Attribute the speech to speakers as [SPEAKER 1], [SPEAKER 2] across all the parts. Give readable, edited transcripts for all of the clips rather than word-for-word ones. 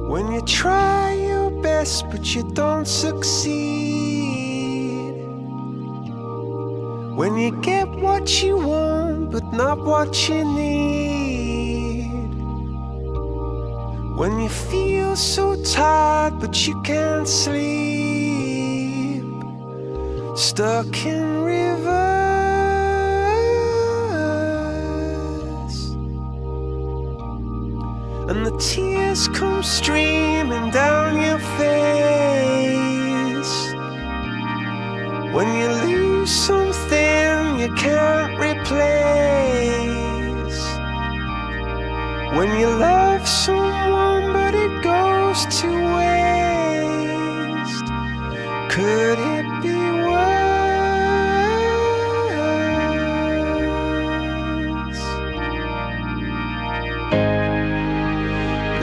[SPEAKER 1] When you try your best but you don't succeed, when you get what you want but not what you need, when you feel so tired but you can't sleep, stuck in reverse, and the tears come streaming down your face, when you lose something you can't replace, when you love someone but it goes to waste. Could it be worse?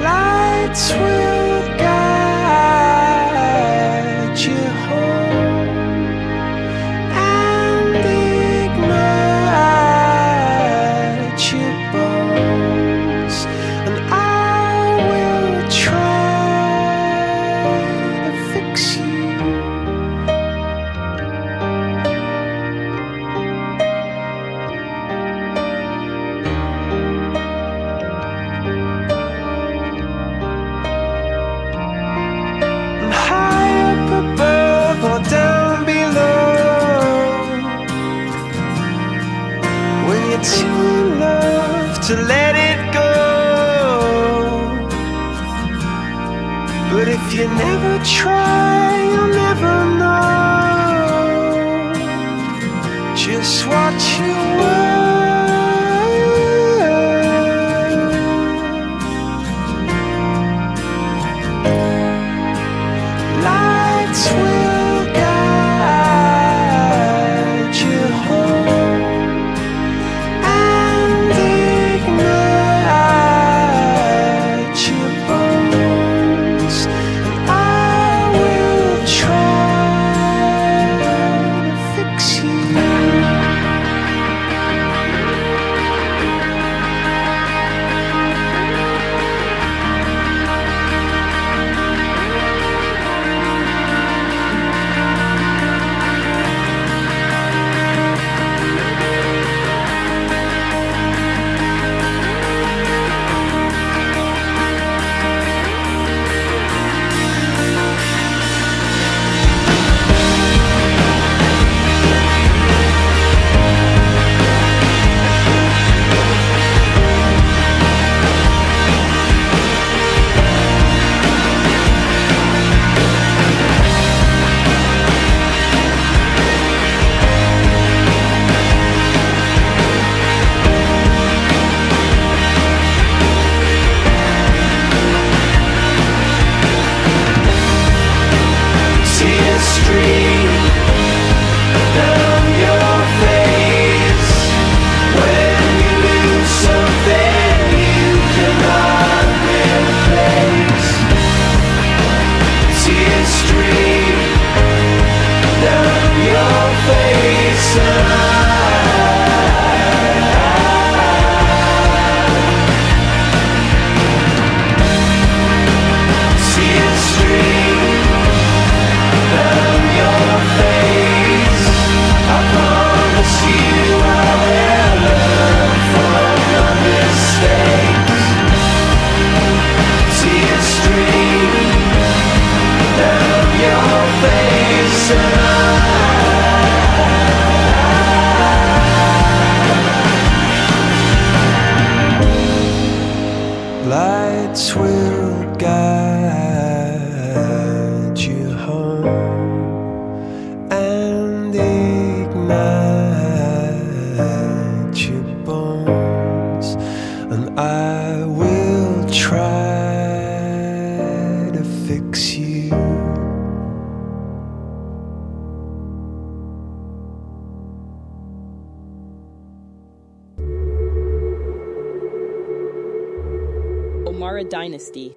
[SPEAKER 1] Lights will guide you home and ignite your bones, and I will try to fix you. Above or down below, when you're too in love to let it go. But if you never try, you'll never know just what you were. Lights will guide you home and ignite your bones, and I will try to fix you. Stream down your face when you lose something you cannot replace. Tears stream down your face, and tears stream down your face. I promise you I will learn from my mistakes. Tears stream down your face, and lights will guide you home and ignite your bones, and I will try to fix you.
[SPEAKER 2] Omara Dynasty.